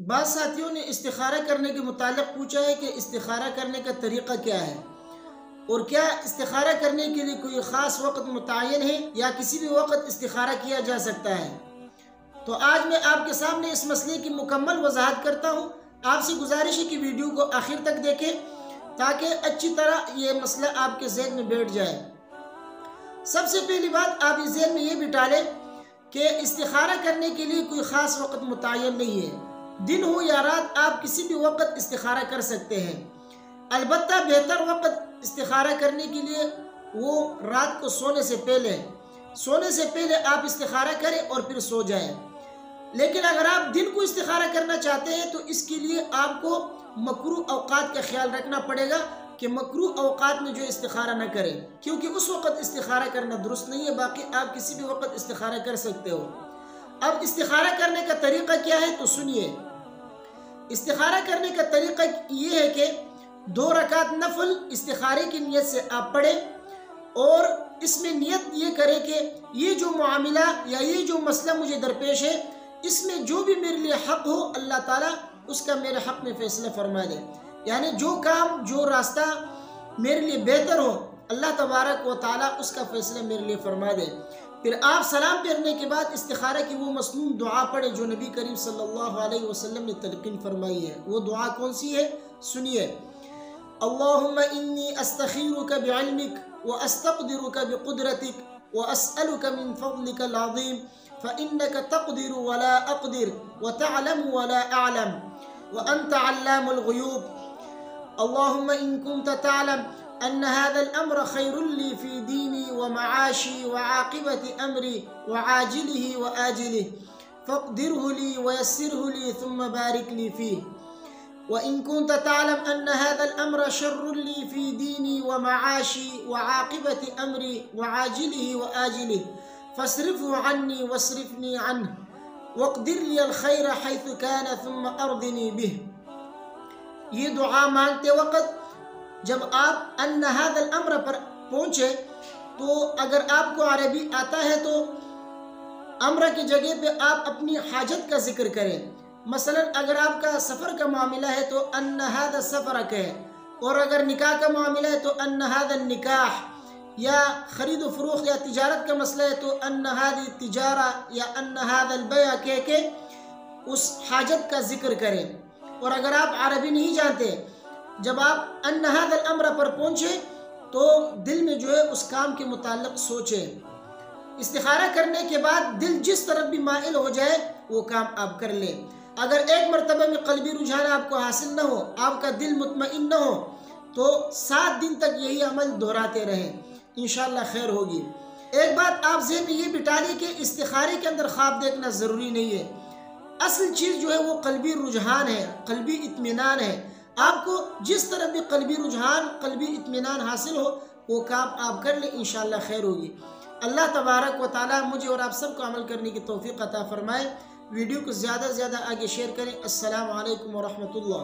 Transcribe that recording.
بعض ساتھیوں نے استخارہ کرنے کے متعلق پوچھا ہے کہ استخارہ کرنے کا طریقہ کیا ہے، اور کیا استخارہ کرنے کے لیے کوئی خاص وقت متعین ہے یا کسی بھی وقت استخارہ کیا جا سکتا ہے۔ تو آج میں آپ کے سامنے اس مسئلے کی مکمل وضاحت کرتا ہوں۔ آپ سے گزارش ہے کہ ویڈیو کو آخر تک دیکھیں تاکہ اچھی طرح یہ مسئلہ آپ کے ذہن میں بیٹھ جائے۔ سب سے پہلی بات آپ اس ذہن میں یہ بٹھا لیں کہ استخارہ کرنے کے لیے کوئی خاص وقت متعین نہیں ہے۔ دن ہو یا رات آپ کسی بھی وقت استخارہ کر سکتے ہیں۔ البتہ بہتر وقت استخارہ کرنے کے لیے وہ رات کو سونے سے پہلے آپ استخارہ کریں اور پھر سو جائیں۔ لیکن اگر آپ دن کو استخارہ کرنا چاہتے ہیں تو اس کے لیے آپ کو مکروہ اوقات کا خیال رکھنا پڑے گا کہ مکروہ اوقات میں جو استخارہ نہ کریں، کیونکہ اس وقت استخارہ کرنا درست نہیں ہے۔ باقی آپ کسی بھی وقت استخارہ کر سکتے ہو۔ اب استخارہ کرنے کا طریقہ کیا ہے تو سنیے۔ استخارہ کرنے کا طریقہ یہ ہے کہ 2 رکعت نفل استخارے کی نیت سے آپ پڑھیں، اور اس میں نیت یہ کرے کہ یہ جو معاملہ یا یہ جو مسئلہ مجھے درپیش ہے، اس میں جو بھی میرے لیے حق ہو اللہ تعالیٰ اس کا میرے حق میں فیصلہ فرما دے۔ یعنی جو کام جو راستہ میرے لیے بہتر ہو اللہ تبارک و تعالیٰ اس کا فیصلہ میرے لیے فرما دے۔ پھر آپ سلام پھیرنے کے بعد استخارہ کی وہ مسنون دعا پڑھیں جو نبی کریم صلی اللہ علیہ وسلم نے تلقین فرمائی ہے۔ وہ دعا کون سی ہے؟ سنیے۔ اللہم انی استخیرک بعلمک واستقدرک بقدرتک واسألک من فضلک العظیم فإنک تقدر ولا اقدر وتعلم ولا اعلم وانت علام الغیوب۔ اللہم ان كنت تعلم ان هذا الامر خیر لی فی دینی ومعاشی وعاقبت امری وعاجلہ وآجلہ فاقدره لی ویسره لی ثم بارک لی فیہ۔ وإن كنت تعلم أن هذا الأمر شر لي في ديني ومعاشي وعاقبة أمري وعاجله وآجله فاصرفه عني واصرفني عنه واقدر لي الخير حيث كان ثم أرضني به۔ یہ دعا مانگتے وقت جب آپ ان هذا الأمر پر پہنچے تو اگر آپ کو عربی آتا ہے تو امر کی جگہ پہ آپ اپنی حاجت کا ذکر کریں۔ مثلا اگر آپ کا سفر کا معاملہ ہے تو ان هذا السفر کہیں، اور اگر نکاح کا معاملہ ہے تو ان هذا النکاح، یا خرید و فروخت یا تجارت کا مسئلہ ہے تو ان هذه التجارہ یا ان هذا البیع کہہ کے اس حاجت کا ذکر کریں۔ اور اگر آپ عربی نہیں جانتے، جب آپ ان هذا الامر پر پہنچے تو دل میں جو ہے اس کام کے متعلق سوچیں۔ استخارہ کرنے کے بعد دل جس طرف بھی مائل ہو جائے وہ کام آپ کر لیں۔ اگر ایک مرتبہ میں قلبی رجحان آپ کو حاصل نہ ہو، آپ کا دل مطمئن نہ ہو، تو 7 دن تک یہی عمل دہراتے رہیں، انشاءاللہ خیر ہوگی۔ ایک بات آپ ذہن میں یہ بٹھا لیں کہ استخارے کے اندر خواب دیکھنا ضروری نہیں ہے۔ اصل چیز جو ہے وہ قلبی رجحان ہے، قلبی اطمینان ہے۔ آپ کو جس طرح بھی قلبی رجحان، قلبی اطمینان حاصل ہو وہ کام آپ کر لیں، انشاءاللہ خیر ہوگی۔ اللہ تبارک و تعالیٰ مجھے اور آپ سب کو عمل کرنے کی توفیق عطا فرمائے۔ ویڈیو کو زیادہ سے زیادہ آگے شیئر کریں۔ السلام علیکم ورحمۃ اللہ۔